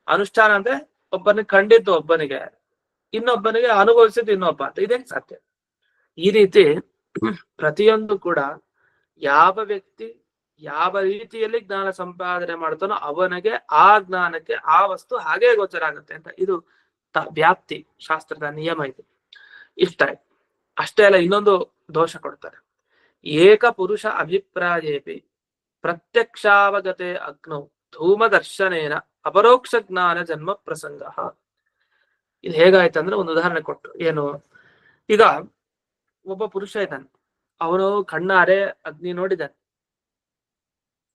ಅನುಷ್ಠಾನ ಅಂದ್ರೆ ಒಬ್ಬನಿಗೆ ಕಂಡಿದ್ದು ಒಬ್ಬನಿಗೆ, ಇನ್ನೊಬ್ಬನಿಗೆ ಅನುಭವಿಸಿದ್ದು ಇನ್ನೊಬ್ಬ ಅಂತ, ಇದೇನ್ ಸಾಧ್ಯ? ಈ ರೀತಿ ಪ್ರತಿಯೊಂದು ಕೂಡ ಯಾವ ವ್ಯಕ್ತಿ ಯಾವ ರೀತಿಯಲ್ಲಿ ಜ್ಞಾನ ಸಂಪಾದನೆ ಮಾಡ್ತಾನೋ ಅವನಿಗೆ ಆ ಜ್ಞಾನಕ್ಕೆ ಆ ವಸ್ತು ಹಾಗೇ ಗೋಚರ ಆಗುತ್ತೆ ಅಂತ. ಇದು ವ್ಯಾಪ್ತಿ ಶಾಸ್ತ್ರದ ನಿಯಮ. ಇದು ಇಷ್ಟ ಅಷ್ಟೇ ಅಲ್ಲ, ಇನ್ನೊಂದು ದೋಷ ಕೊಡ್ತಾರೆ. ಏಕ ಪುರುಷ ಅಭಿಪ್ರಾಯೇಪಿ ಪ್ರತ್ಯಕ್ಷಾವಗತೆ ಅಗ್ನೌ ಧೂಮದರ್ಶನೇನ ಅಪರೋಕ್ಷ ಜ್ಞಾನ ಜನ್ಮ ಪ್ರಸಂಗ. ಇದು ಹೇಗಾಯ್ತಂದ್ರೆ ಒಂದು ಉದಾಹರಣೆ ಕೊಟ್ಟು, ಏನು, ಈಗ ಒಬ್ಬ ಪುರುಷ ಇದ್ದಾನೆ, ಅವನು ಕಣ್ಣಾರೆ ಅಗ್ನಿ ನೋಡಿದ್ದಾನೆ,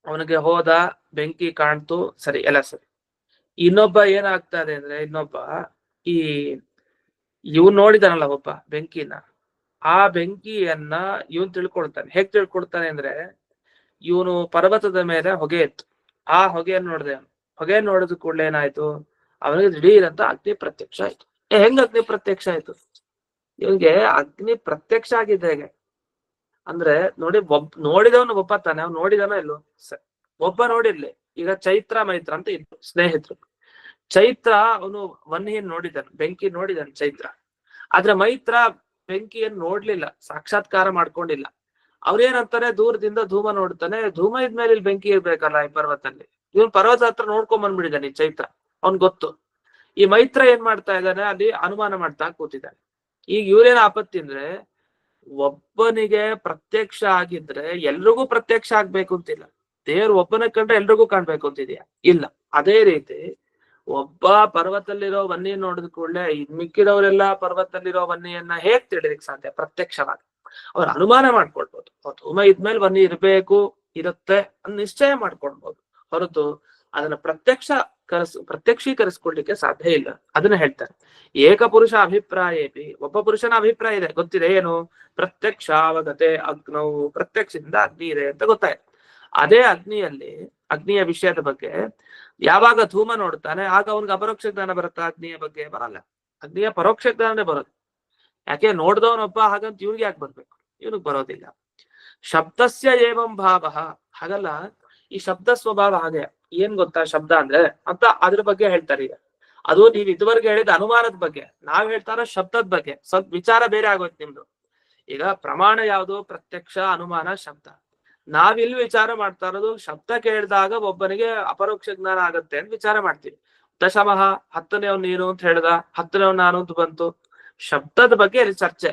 ಅವನಿಗೆ ಹೋದ, ಬೆಂಕಿ ಕಾಣ್ತು, ಸರಿ, ಎಲ್ಲ ಸರಿ. ಇನ್ನೊಬ್ಬ ಏನಾಗ್ತದೆ ಅಂದ್ರೆ, ಇನ್ನೊಬ್ಬ ಇವನ್ ನೋಡಿದಾನಲ್ಲ ಒಬ್ಬ ಬೆಂಕಿನ, ಆ ಬೆಂಕಿಯನ್ನ ಇವನ್ ತಿಳ್ಕೊಳ್ತಾನೆ. ಹೇಗ್ ತಿಳ್ಕೊಳ್ತಾನೆ ಅಂದ್ರೆ, ಇವನು ಪರ್ವತದ ಮೇಲೆ ಹೊಗೆ ಇತ್ತು, ಆ ಹೊಗೆಯನ್ನು ನೋಡ್ದೆ. ಹೊಗೆ ನೋಡಿದ ಕೂಡಲೇ ಏನಾಯ್ತು, ಅವನಿಗೆ ದಿಢೀರ್ ಅಂತ ಅಗ್ನಿ ಪ್ರತ್ಯಕ್ಷ ಆಯ್ತು. ಹೆಂಗ್ ಅಗ್ನಿ ಪ್ರತ್ಯಕ್ಷ ಆಯ್ತು? ಇವನ್ಗೆ ಅಗ್ನಿ ಪ್ರತ್ಯಕ್ಷ ಆಗಿದ್ದ ಹೇಗೆ ಅಂದ್ರೆ ನೋಡಿ, ನೋಡಿದವನು ಒಬ್ಬ ತಾನೆ, ಅವ್ನು ನೋಡಿದನೋ ಇಲ್ವೋ? ಒಬ್ಬ ನೋಡಿರ್ಲಿ. ಈಗ ಚೈತ್ರ ಮೈತ್ರ ಅಂತ ಇದ್ರು ಸ್ನೇಹಿತರು. ಚೈತ್ರ ಅವನು ವನ್ನಿಯನ್ನು ನೋಡಿದನು, ಬೆಂಕಿ ನೋಡಿದನು ಚೈತ್ರ. ಆದ್ರೆ ಮೈತ್ರ ಬೆಂಕಿಯನ್ನು ನೋಡ್ಲಿಲ್ಲ, ಸಾಕ್ಷಾತ್ಕಾರ ಮಾಡ್ಕೊಂಡಿಲ್ಲ. ಅವ್ರೇನಂತಾರೆ, ದೂರದಿಂದ ಧೂಮ ನೋಡ್ತಾನೆ, ಧೂಮ ಇದ್ಮೇಲೆ ಇಲ್ಲಿ ಬೆಂಕಿ ಇರ್ಬೇಕಲ್ಲ ಈ ಪರ್ವತದಲ್ಲಿ. ಇವನ್ ಪರ್ವತ ಹತ್ರ ನೋಡ್ಕೊಂಡ್ ಬಂದ್ಬಿಟ್ಟಿದ್ದಾನೆ ಈ ಚೈತ್ರ, ಅವ್ನ್ ಗೊತ್ತು. ಈ ಮೈತ್ರ ಏನ್ ಮಾಡ್ತಾ ಇದ್ದಾನೆ, ಅಲ್ಲಿ ಅನುಮಾನ ಮಾಡ್ತಾ ಕೂತಿದ್ದಾನೆ. ಈಗ ಇವ್ರೇನ ಆಪತ್ತಿ ಅಂದ್ರೆ, ಒಬ್ಬನಿಗೆ ಪ್ರತ್ಯಕ್ಷ ಆಗಿದ್ರೆ ಎಲ್ರಿಗೂ ಪ್ರತ್ಯಕ್ಷ ಆಗ್ಬೇಕು ಅಂತಿಲ್ಲ. ದೇವ್ರು ಒಬ್ಬನ ಕಂಡ್ರೆ ಎಲ್ರಿಗೂ ಕಾಣ್ಬೇಕು ಅಂತಿದ್ಯಾ? ಇಲ್ಲ. ಅದೇ ರೀತಿ ಒಬ್ಬ ಪರ್ವತದಲ್ಲಿರೋ ವನ್ನಿ ನೋಡಿದ ಕೂಡಲೇ ಮಿಕ್ಕಿದವರೆಲ್ಲ ಪರ್ವತದಲ್ಲಿರೋ ವನ್ನಿಯನ್ನ ಹೇಗ್ ತಿಳಿಲಿಕ್ ಸಾಧ್ಯ? ಪ್ರತ್ಯಕ್ಷವಾಗಿ ಅವ್ರ ಅನುಮಾನ ಮಾಡ್ಕೊಳ್ಬೋದು. ಧೂಮ ಇದ್ಮೇಲೆ ವನ್ನಿ ಇರ್ಬೇಕು, ಇರುತ್ತೆ ಅಂತ ನಿಶ್ಚಯ ಮಾಡ್ಕೊಳ್ಬೋದು. ಹೊರತು ಅದನ್ನ ಪ್ರತ್ಯಕ್ಷೀಕರಿಸ್ಕೊಳ್ಲಿಕ್ಕೆ ಸಾಧ್ಯ ಇಲ್ಲ. ಅದನ್ನ ಹೇಳ್ತಾರೆ, ಏಕಪುರುಷ ಅಭಿಪ್ರಾಯೇಪಿ. ಒಬ್ಬ ಪುರುಷನ ಅಭಿಪ್ರಾಯ ಇದೆ, ಗೊತ್ತಿದೆ. ಏನು? ಪ್ರತ್ಯಕ್ಷ ಅವಗತೆ ಅಗ್ನೌ, ಪ್ರತ್ಯಕ್ಷದಿಂದ ಅಗ್ನಿ ಇದೆ ಅಂತ ಗೊತ್ತಾಯ್ತು. ಅದೇ ಅಗ್ನಿಯಲ್ಲಿ, ಅಗ್ನಿಯ ವಿಷಯದ ಬಗ್ಗೆ ಯಾವಾಗ ಧೂಮ ನೋಡ್ತಾನೆ ಆಗ ಅವನಿಗೆ ಅಪರೋಕ್ಷ ಜ್ಞಾನ ಬರುತ್ತಾ? ಅಗ್ನಿಯ ಬಗ್ಗೆ ಬರಲ್ಲ. ಅಗ್ನಿಯ ಪರೋಕ್ಷ ಜ್ಞಾನನೇ ಬರೋದು. ಯಾಕೆ? ನೋಡ್ದವನೊಬ್ಬ, ಹಾಗಂತ ಇವ್ರಿಗೆ ಯಾಕೆ ಬರ್ಬೇಕು? ಇವನಿಗೆ ಬರೋದಿಲ್ಲ. ಶಬ್ದಸ್ಯ ಏವಂ ಭಾವ. ಹಾಗಲ್ಲ, ಈ ಶಬ್ದ ಸ್ವಭಾವ ಹಾಗೆ. ಏನ್ ಗೊತ್ತಾ ಶಬ್ದ ಅಂದ್ರೆ ಅಂತ ಅದ್ರ ಬಗ್ಗೆ ಹೇಳ್ತಾರೆ. ಈಗ ಅದು ನೀವ್ ಇದುವರೆಗೆ ಹೇಳಿದ ಅನುಮಾನದ ಬಗ್ಗೆ, ನಾವ್ ಹೇಳ್ತಾರ ಶಬ್ದದ ಬಗ್ಗೆ. ಸ್ವಲ್ಪ ವಿಚಾರ ಬೇರೆ ಆಗೋಯ್ತು ನಿಮ್ದು. ಈಗ ಪ್ರಮಾಣ ಯಾವುದು? ಪ್ರತ್ಯಕ್ಷ, ಅನುಮಾನ, ಶಬ್ದ. ನಾವಿಲ್ಲಿ ವಿಚಾರ ಮಾಡ್ತಾ ಇರೋದು, ಶಬ್ದ ಕೇಳಿದಾಗ ಒಬ್ಬನಿಗೆ ಅಪರೋಕ್ಷ ಜ್ಞಾನ ಆಗತ್ತೆ ಅಂತ ವಿಚಾರ ಮಾಡ್ತೀವಿ. ದಶಮಃ 10ನೇವ್ ನೀನು ಅಂತ ಹೇಳ್ದ, 10ನೇವ್ ನಾನು ಅಂತ ಬಂತು. ಶಬ್ದದ ಬಗ್ಗೆ ಇಲ್ಲಿ ಚರ್ಚೆ.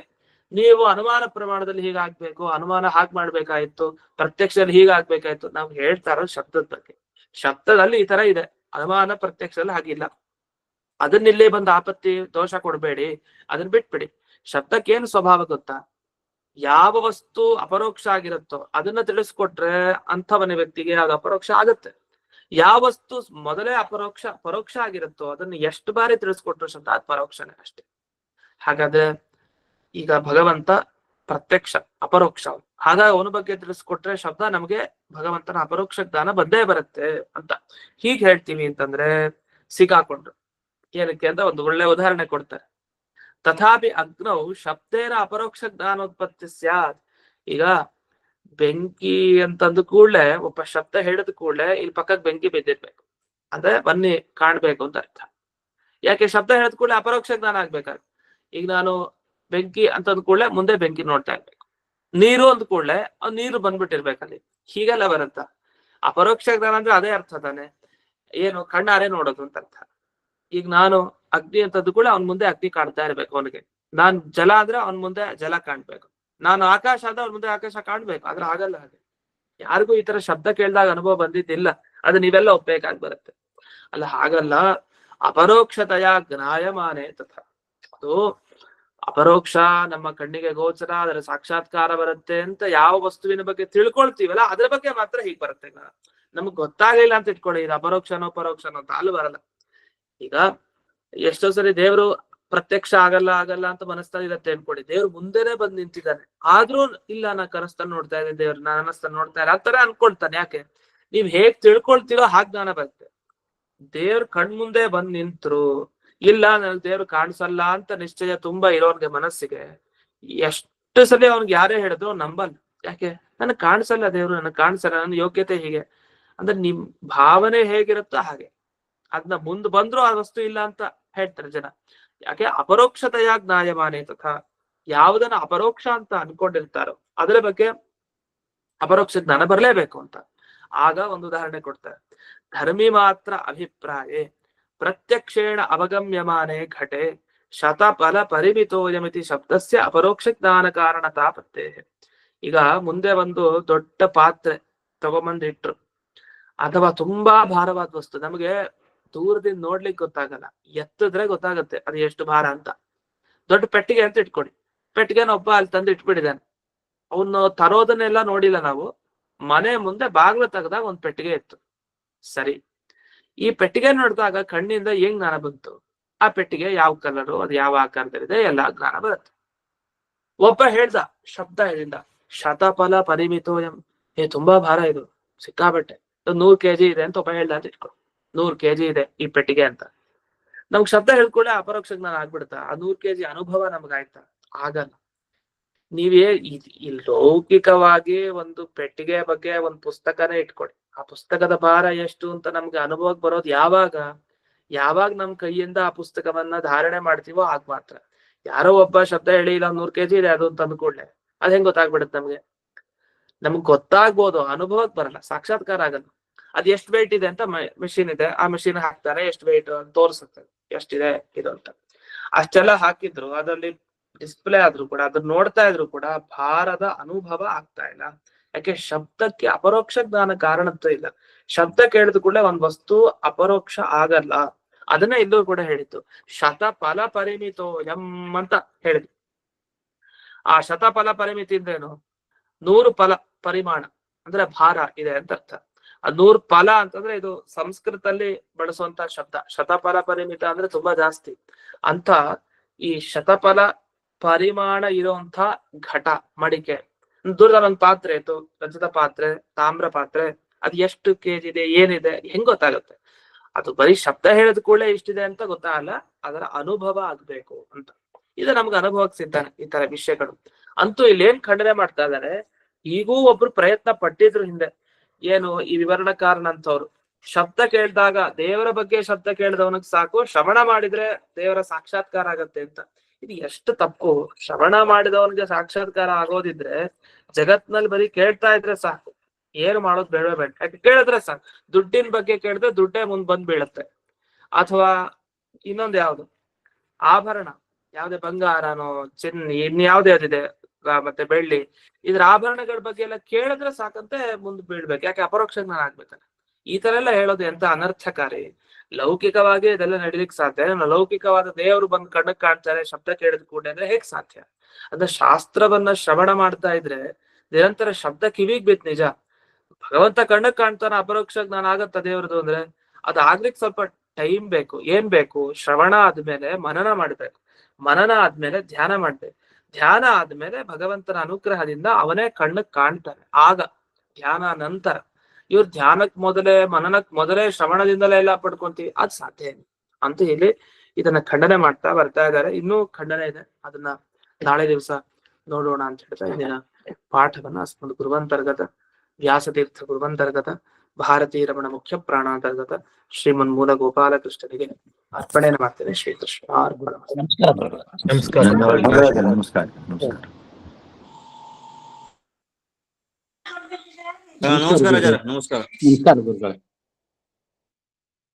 ನೀವು ಅನುಮಾನ ಪ್ರಮಾಣದಲ್ಲಿ ಹೀಗಾಗ್ಬೇಕು, ಅನುಮಾನ ಹಾಗೆ ಮಾಡ್ಬೇಕಾಯ್ತು, ಪ್ರತ್ಯಕ್ಷದಲ್ಲಿ ಹೀಗಾಗ್ಬೇಕಾಯ್ತು. ನಾವು ಹೇಳ್ತಾ ಇರೋದು ಶಬ್ದದ ಬಗ್ಗೆ. ಶಬ್ದದಲ್ಲಿ ಈ ತರ ಇದೆ, ಅನುಮಾನ ಪ್ರತ್ಯಕ್ಷದಲ್ಲಿ ಹಾಗಿಲ್ಲ. ಅದನ್ನಿಲ್ಲೇ ಬಂದು ಆಪತ್ತಿ ದೋಷ ಕೊಡ್ಬೇಡಿ, ಅದನ್ನ ಬಿಟ್ಬಿಡಿ. ಶಬ್ದಕ್ಕೇನು ಸ್ವಭಾವ ಗೊತ್ತಾ? ಯಾವ ವಸ್ತು ಅಪರೋಕ್ಷ ಆಗಿರುತ್ತೋ ಅದನ್ನ ತಿಳಿಸ್ಕೊಟ್ರೆ ಅಂಥವನ ವ್ಯಕ್ತಿಗೆ ಅದು ಅಪರೋಕ್ಷ ಆಗತ್ತೆ. ಯಾವ ವಸ್ತು ಮೊದಲೇ ಪರೋಕ್ಷ ಆಗಿರುತ್ತೋ ಅದನ್ನ ಎಷ್ಟು ಬಾರಿ ತಿಳಿಸ್ಕೊಟ್ರು ಶಬ್ದ ಅದು ಪರೋಕ್ಷನೇ ಅಷ್ಟೇ. ಹಾಗಾದ್ರೆ ಈಗ ಭಗವಂತ ಪ್ರತ್ಯಕ್ಷ, ಅಪರೋಕ್ಷ. ಹಾಗಾಗಿ ಅವನ ಬಗ್ಗೆ ತಿಳಿಸ್ಕೊಟ್ರೆ ಶಬ್ದ ನಮ್ಗೆ ಭಗವಂತನ ಅಪರೋಕ್ಷ ಜ್ಞಾನ ಬಂದೇ ಬರುತ್ತೆ ಅಂತ ಹೀಗೆ ಹೇಳ್ತೀವಿ ಅಂತಂದ್ರೆ ಸಿಕ್ಕಾಕೊಂಡ್ರು. ಏನಕ್ಕೆ ಅಂತ ಒಂದು ಒಳ್ಳೆ ಉದಾಹರಣೆ ಕೊಡ್ತಾರೆ. ತಥಾಪಿ ಅಗ್ನೌ ಶಬ್ದೇನ ಅಪರೋಕ್ಷ ಜ್ಞಾನೋತ್ಪತ್ತಿ ಸ್ಯಾತ್. ಈಗ ಬೆಂಕಿ ಅಂತಂದು ಕೂಡಲೇ, ಒಬ್ಬ ಶಬ್ದ ಹೇಳಿದ ಕೂಡಲೇ ಇಲ್ಲಿ ಪಕ್ಕಕ್ಕೆ ಬೆಂಕಿ ಬಿದ್ದಿರ್ಬೇಕು, ಅಂದ್ರೆ ಬನ್ನಿ ಕಾಣ್ಬೇಕು ಅಂತ ಅರ್ಥ. ಯಾಕೆ? ಶಬ್ದ ಹೇಳಿದ ಕೂಡಲೇ ಅಪರೋಕ್ಷ ಜ್ಞಾನ ಆಗ್ಬೇಕಾದ್ರೆ. ಈಗ ನಾನು ಬೆಂಕಿ ಅಂತಂದ್ ಕೂಡಲೇ ಮುಂದೆ ಬೆಂಕಿ ನೋಡ್ತಾ ಇರ್ಬೇಕು. ನೀರು ಅಂದ ಕೂಡಲೇ ನೀರು ಬಂದ್ಬಿಟ್ಟಿರ್ಬೇಕಲ್ಲಿ. ಹೀಗೆಲ್ಲ ಬರುತ್ತ. ಅಪರೋಕ್ಷ ಜ್ಞಾನ ಅಂದ್ರೆ ಅದೇ ಅರ್ಥ ತಾನೆ. ಏನು? ಕಣ್ಣಾರೆ ನೋಡೋದು ಅಂತ ಅರ್ಥ. ಈಗ ನಾನು ಅಗ್ನಿ ಅಂತದ್ದು ಕೂಡ ಅವನ್ ಮುಂದೆ ಅಗ್ನಿ ಕಾಣ್ತಾ ಇರ್ಬೇಕು ಅವನಿಗೆ. ನಾನ್ ಜಲ ಆದ್ರೆ ಅವನ್ ಮುಂದೆ ಜಲ ಕಾಣ್ಬೇಕು. ನಾನು ಆಕಾಶ ಆದ್ರೆ ಅವನ್ ಮುಂದೆ ಆಕಾಶ ಕಾಣ್ಬೇಕು. ಆದ್ರೆ ಆಗಲ್ಲ ಹಾಗೆ. ಯಾರಿಗೂ ಈ ತರ ಶಬ್ದ ಕೇಳಿದಾಗ ಅನುಭವ ಬಂದಿದ್ದಿಲ್ಲ. ಅದು ನೀವೆಲ್ಲ ಒಪ್ಬೇಕಾಗಿ ಬರುತ್ತೆ. ಅಲ್ಲ, ಹಾಗಲ್ಲ. ಅಪರೋಕ್ಷತೆಯ ಜ್ಞಾಯಮಾನೆ ತಥ. ಅದು ಅಪರೋಕ್ಷ, ನಮ್ಮ ಕಣ್ಣಿಗೆ ಗೋಚರ, ಅದರ ಸಾಕ್ಷಾತ್ಕಾರ ಬರುತ್ತೆ ಅಂತ ಯಾವ ವಸ್ತುವಿನ ಬಗ್ಗೆ ತಿಳ್ಕೊಳ್ತೀವಲ್ಲ ಅದ್ರ ಬಗ್ಗೆ ಮಾತ್ರ ಹೀಗ್ ಬರುತ್ತೆ. ನಮಗ್ ಗೊತ್ತಾಗ್ಲಿಲ್ಲ ಅಂತ ಇಟ್ಕೊಳ್ಳಿ, ಇದು ಅಪರೋಕ್ಷನೋ ಪರೋಕ್ಷನೋ ಅಂತ ಅಲ್ಲಿ ಬರಲ್ಲ. ಈಗ ಎಷ್ಟೋ ಸರಿ ದೇವ್ರು ಪ್ರತ್ಯಕ್ಷ ಆಗಲ್ಲ ಅಂತ ಮನಸ್ತಾನ ಇರತ್ತೆ ಅನ್ಕೊಡಿ. ದೇವ್ರು ಮುಂದೆನೆ ಬಂದ್ ನಿಂತಿದ್ದಾನೆ, ಆದ್ರೂ ಇಲ್ಲ ನಾ ಕನಸ್ತಾನ ನೋಡ್ತಾ ಇದ್ದೆ ದೇವ್ರು, ನಾ ಅನಸ್ತಾನ ನೋಡ್ತಾ ಇಲ್ಲ, ಆ ತರ ಅನ್ಕೊಳ್ತಾನೆ. ಯಾಕೆ? ನೀವ್ ಹೇಗ್ ತಿಳ್ಕೊಳ್ತೀರೋ ಹಾಗ್ ಜ್ಞಾನ ಬರುತ್ತೆ. ದೇವ್ರ ಕಣ್ ಮುಂದೆ ಬಂದ್ ನಿಂತ್ರು, ಇಲ್ಲ ನನ್ ದೇವ್ರು ಕಾಣಿಸಲ್ಲ ಅಂತ ನಿಶ್ಚಯ ತುಂಬಾ ಇರೋನ್ಗೆ ಮನಸ್ಸಿಗೆ, ಎಷ್ಟು ಸಲ ಅವ್ನಿಗೆ ಯಾರೇ ಹೇಳಿದ್ರು ನಂಬಲ್ಲ. ಯಾಕೆ? ನನಗ್ ಕಾಣಿಸಲ್ಲ ದೇವ್ರು, ನನಗ್ ಕಾಣಿಸಲ್ಲ, ನನ್ನ ಯೋಗ್ಯತೆ ಹೀಗೆ ಅಂದ್ರೆ ನಿಮ್ ಭಾವನೆ ಹೇಗಿರುತ್ತೋ ಹಾಗೆ. ಅದನ್ನ ಮುಂದ್ ಬಂದ್ರು ಆ ವಸ್ತು ಇಲ್ಲ ಅಂತ ಹೇಳ್ತಾರೆ ಜನ. ಯಾಕೆ? ಅಪರೋಕ್ಷತೆಯ ಜ್ಞಾಯಮಾನೆ ತಥಾ. ಯಾವುದನ್ನ ಅಪರೋಕ್ಷ ಅಂತ ಅನ್ಕೊಂಡಿರ್ತಾರೋ ಅದರ ಬಗ್ಗೆ ಅಪರೋಕ್ಷ ಜ್ಞಾನ ಬರಲೇಬೇಕು ಅಂತ. ಆಗ ಒಂದು ಉದಾಹರಣೆ ಕೊಡ್ತಾರೆ. ಧರ್ಮಿ ಮಾತ್ರ ಅಭಿಪ್ರಾಯೇ ಪ್ರತ್ಯಕ್ಷೇಣ ಅವಗಮ್ಯಮಾನೆ ಘಟೆ ಶತಫಲ ಪರಿಮಿತೋಯಮಿತಿ ಶಬ್ದಸ್ಯ ಅಪರೋಕ್ಷ ಜ್ಞಾನ ಕಾರಣತಾ ಪತ್ತೇ. ಈಗ ಮುಂದೆ ಒಂದು ದೊಡ್ಡ ಪಾತ್ರೆ ತಗೊಂಬಂದಿಟ್ರು, ಅಥವಾ ತುಂಬಾ ಭಾರವಾದ ವಸ್ತು, ನಮಗೆ ದೂರದಿಂದ ನೋಡ್ಲಿಕ್ಕೆ ಗೊತ್ತಾಗಲ್ಲ, ಎತ್ತಿದ್ರೆ ಗೊತ್ತಾಗತ್ತೆ ಅದು ಎಷ್ಟು ಭಾರ ಅಂತ. ದೊಡ್ಡ ಪೆಟ್ಟಿಗೆ ಅಂತ ಇಟ್ಕೊಡಿ. ಪೆಟ್ಟಿಗೆನ ಒಬ್ಬ ಅಲ್ಲಿ ತಂದು ಇಟ್ಬಿಟ್ಟಿದ್ದಾನೆ. ಅವನು ತರೋದನ್ನೆಲ್ಲ ನೋಡಿಲ್ಲ ನಾವು. ಮನೆ ಮುಂದೆ ಬಾಗ್ಲು ತೆಗೆದಾಗ ಒಂದ್ ಪೆಟ್ಟಿಗೆ ಇತ್ತು. ಸರಿ, ಈ ಪೆಟ್ಟಿಗೆ ನೋಡಿದಾಗ ಕಣ್ಣಿಂದ ಹೆಂಗ್ ಜ್ಞಾನ ಬಂತು? ಆ ಪೆಟ್ಟಿಗೆ ಯಾವ ಕಲರು, ಅದು ಯಾವ ಆಕಾರದಲ್ಲಿದೆ, ಎಲ್ಲ ಜ್ಞಾನ ಬರುತ್ತೆ. ಒಬ್ಬ ಹೇಳ್ದ ಶಬ್ದ ಹೇಳಿಂದ, ಶತಫಲ ಪರಿಮಿತೋಯಂ. ತುಂಬಾ ಭಾರ ಇದು, ಸಿಕ್ಕಾಬಟ್ಟೆ, 100 kg ಇದೆ ಅಂತ ಒಬ್ಬ ಹೇಳ್ದ ಅಂತ ಇಟ್ಕೊ, 100 kg ಇದೆ ಈ ಪೆಟ್ಟಿಗೆ ಅಂತ. ನಮ್ಗ್ ಶಬ್ದ ಹೇಳ್ಕೊಳ್ಳೆ ಅಪರೋಕ್ಷ ಜ್ಞಾನ ಆಗ್ಬಿಡ್ತಾ? ಆ 100 kg ಅನುಭವ ನಮ್ಗಾಯ್ತಾ? ಆಗಲ್ಲ. ನೀವೇ ಈ ಲೌಕಿಕವಾಗಿ ಒಂದು ಪೆಟ್ಟಿಗೆ ಬಗ್ಗೆ ಒಂದ್ ಪುಸ್ತಕನೇ ಇಟ್ಕೊಡಿ, ಆ ಪುಸ್ತಕದ ಭಾರ ಎಷ್ಟು ಅಂತ ನಮ್ಗೆ ಅನುಭವಕ್ಕೆ ಬರೋದು ಯಾವಾಗ ನಮ್ ಕೈಯಿಂದ ಆ ಪುಸ್ತಕವನ್ನ ಧಾರಣೆ ಮಾಡ್ತೀವೋ ಆಗ ಮಾತ್ರ. ಯಾರೋ ಒಬ್ಬ ಶಬ್ದ ಹೇಳಿ ಇಲ್ಲ 100 kg ಇದೆ ಅದು ಅಂತ ಅಂದ್ಕೊಡ್ಲೆ ಅದ್ ಹೆಂಗ್ ಗೊತ್ತಾಗ್ಬಿಡುತ್ತೆ ನಮ್ಗ್ ಗೊತ್ತಾಗ್ಬೋದು, ಅನುಭವಕ್ಕೆ ಬರಲ್ಲ, ಸಾಕ್ಷಾತ್ಕಾರ ಆಗಲ್ಲ. ಅದ್ ಎಷ್ಟ್ ವೆಯ್ಟ್ ಇದೆ ಅಂತ ಮೆಷಿನ್ ಇದೆ, ಆ ಮೆಷಿನ್ ಹಾಕ್ತಾರೆ, ಎಷ್ಟು ವೆಯ್ಟ್ ಅಂತ ತೋರಿಸುತ್ತೆ ಎಷ್ಟಿದೆ ಇದು ಅಂತ. ಅಷ್ಟೆಲ್ಲ ಹಾಕಿದ್ರು ಅದ್ರಲ್ಲಿ ಡಿಸ್ಪ್ಲೇ ಆದ್ರೂ ಕೂಡ, ಅದನ್ನ ನೋಡ್ತಾ ಇದ್ರು ಕೂಡ ಭಾರದ ಅನುಭವ ಆಗ್ತಾ ಇಲ್ಲ. ಯಾಕೆ? ಶಬ್ದಕ್ಕೆ ಅಪರೋಕ್ಷ ಜ್ಞಾನ ಕಾರಣತ್ವ ಇಲ್ಲ. ಶಬ್ದ ಕೇಳಿದ ಕೂಡಲೇ ಒಂದ್ ವಸ್ತು ಅಪರೋಕ್ಷ ಆಗಲ್ಲ. ಅದನ್ನ ಇಲ್ಲೂ ಕೂಡ ಹೇಳಿತ್ತು, ಶತಫಲ ಪರಿಮಿತೋ ಎಂ ಅಂತ ಹೇಳಿದ್ವಿ. ಆ ಶತಫಲ ಪರಿಮಿತಿ ಅಂದ್ರೇನು? 100 ಫಲ ಪರಿಮಾಣ ಅಂದ್ರೆ ಭಾರ ಇದೆ ಅಂತ ಅರ್ಥ. ಆ 100 ಫಲ ಅಂತಂದ್ರೆ ಇದು ಸಂಸ್ಕೃತದಲ್ಲಿ ಬಳಸುವಂತ ಶಬ್ದ. ಶತಫಲ ಪರಿಮಿತ ಅಂದ್ರೆ ತುಂಬಾ ಜಾಸ್ತಿ ಅಂತ. ಈ ಶತಫಲ ಪರಿಮಾಣ ಇರುವಂತ ಘಟ, ಮಡಿಕೆ, ದೂರದ ಒಂದ್ ಪಾತ್ರೆ ಇತ್ತು, ರಜತ ಪಾತ್ರೆ, ತಾಮ್ರ ಪಾತ್ರೆ, ಅದ್ ಎಷ್ಟು kg ಇದೆ, ಏನಿದೆ, ಹೆಂಗ್ ಗೊತ್ತಾಗುತ್ತೆ? ಅದು ಬರೀ ಶಬ್ದ ಹೇಳಿದ ಕೂಡಲೇ ಇಷ್ಟಿದೆ ಅಂತ ಗೊತ್ತಾಗಲ್ಲ, ಅದರ ಅನುಭವ ಆಗ್ಬೇಕು ಅಂತ. ಇದು ನಮ್ಗೆ ಅನುಭವಕ್ಕೆ ಸಿಗ್ತಾನೆ ಈ ತರ ವಿಷಯಗಳು. ಅಂತೂ ಇಲ್ಲಿ ಏನ್ ಖಂಡನೆ ಮಾಡ್ತಾ ಇದಾರೆ, ಈಗೂ ಒಬ್ರು ಪ್ರಯತ್ನ ಪಟ್ಟಿದ್ರು ಹಿಂದೆ. ಏನು? ಈ ವಿವರಣಕಾರನಂತವ್ರು ಶಬ್ದ ಕೇಳಿದಾಗ, ದೇವರ ಬಗ್ಗೆ ಶಬ್ದ ಕೇಳಿದವನಿಗೆ ಸಾಕು, ಶ್ರವಣ ಮಾಡಿದ್ರೆ ದೇವರ ಸಾಕ್ಷಾತ್ಕಾರ ಆಗತ್ತೆ ಅಂತ. ಇದು ಎಷ್ಟು ತಪ್ಪು. ಶ್ರವಣ ಮಾಡಿದವನಿಗೆ ಸಾಕ್ಷಾತ್ಕಾರ ಆಗೋದಿದ್ರೆ ಜಗತ್ನಲ್ಲಿ ಬರೀ ಕೇಳ್ತಾ ಇದ್ರೆ ಸಾಕು, ಏನು ಮಾಡೋದು ಬೇಡವೇ ಬೇಡ. ಯಾಕೆ? ಕೇಳಿದ್ರೆ ಸಾಕು. ದುಡ್ಡಿನ ಬಗ್ಗೆ ಕೇಳಿದ್ರೆ ದುಡ್ಡೇ ಮುಂದ್ ಬಂದ್ ಬೀಳತ್ತೆ. ಅಥವಾ ಇನ್ನೊಂದು ಯಾವ್ದು ಆಭರಣ, ಯಾವ್ದೇ ಬಂಗಾರನೋ ಇನ್ಯಾವ್ದೇ ಅದಿದೆ, ಮತ್ತೆ ಬೆಳ್ಳಿ, ಇದ್ರ ಆಭರಣಗಳ ಬಗ್ಗೆ ಎಲ್ಲ ಕೇಳಿದ್ರೆ ಸಾಕಂತೆ ಮುಂದ್ ಬೀಳ್ಬೇಕು. ಯಾಕೆ? ಅಪರೋಕ್ಷ ಜ್ಞಾನ ಆಗ್ಬೇಕಲ್ಲ. ಈ ತರ ಎಲ್ಲ ಹೇಳೋದು ಎಂತ ಅನರ್ಥಕಾರಿ. ಲೌಕಿಕವಾಗಿ ಇದೆಲ್ಲ ನಡೀಲಿಕ್ಕೆ ಸಾಧ್ಯ? ಲೌಕಿಕವಾದ ದೇವರು ಬಂದ್ ಕಣ್ಣಕ್ ಕಾಣ್ತಾರೆ ಶಬ್ದ ಕೇಳಿದ ಕೂಡಲೇ ಅಂದ್ರೆ ಹೇಗ್ ಸಾಧ್ಯ? ಅಂದ್ರೆ ಶಾಸ್ತ್ರವನ್ನ ಶ್ರವಣ ಮಾಡ್ತಾ ಇದ್ರೆ ನಿರಂತರ ಶಬ್ದ ಕಿವಿಗ್ ಬಿತ್ ನಿಜ. ಭಗವಂತ ಕಣ್ಣಕ್ ಕಾಣ್ತಾನ, ಅಪರೋಕ್ಷ ಜ್ಞಾನ ಆಗತ್ತ ದೇವ್ರದು ಅಂದ್ರೆ ಅದಾಗ್ಲಿಕ್ಕೆ ಸ್ವಲ್ಪ ಟೈಮ್ ಬೇಕು. ಏನ್ ಬೇಕು? ಶ್ರವಣ ಆದ್ಮೇಲೆ ಮನನ ಮಾಡ್ಬೇಕು, ಮನನ ಆದ್ಮೇಲೆ ಧ್ಯಾನ ಮಾಡ್ಬೇಕು, ಧ್ಯಾನ ಆದ್ಮೇಲೆ ಭಗವಂತನ ಅನುಗ್ರಹದಿಂದ ಅವನೇ ಕಣ್ಣಕ್ ಕಾಣ್ತಾನೆ. ಆಗ ಧ್ಯಾನ ನಂತರ. ಇವ್ರು ಧ್ಯಾನಕ್ ಮೊದಲೇ, ಮನನಕ್ ಮೊದಲೇ ಶ್ರವಣದಿಂದಲೇ ಎಲ್ಲ ಪಡ್ಕೊಂತೀವಿ, ಅದ್ ಸಾಧ್ಯ ಅಂತ ಹೇಳಿ ಇದನ್ನ ಖಂಡನೆ ಮಾಡ್ತಾ ಬರ್ತಾ ಇದ್ದಾರೆ. ಇನ್ನೂ ಖಂಡನೆ ಇದೆ, ಅದನ್ನ ನಾಳೆ ದಿವಸ ನೋಡೋಣ ಅಂತ ಹೇಳ್ತಾ ಇಂದಿನ ಪಾಠವನ್ನ ಅಸ್ಮದ್ ಗುರುವಂತರ್ಗತ ವ್ಯಾಸತೀರ್ಥ ಗುರುವಂತರ್ಗತ ಭಾರತೀ ರಮಣ ಮುಖ್ಯ ಪ್ರಾಣಾಂತರ್ಗತ ಶ್ರೀಮನ್ ಮೂಲ ಗೋಪಾಲಕೃಷ್ಣನಿಗೆ ಅರ್ಪಣೆಯನ್ನು ಮಾಡ್ತೇನೆ. ಶ್ರೀಕೃಷ್ಣ ನಮಸ್ಕಾರ. ನಮಸ್ಕಾರ.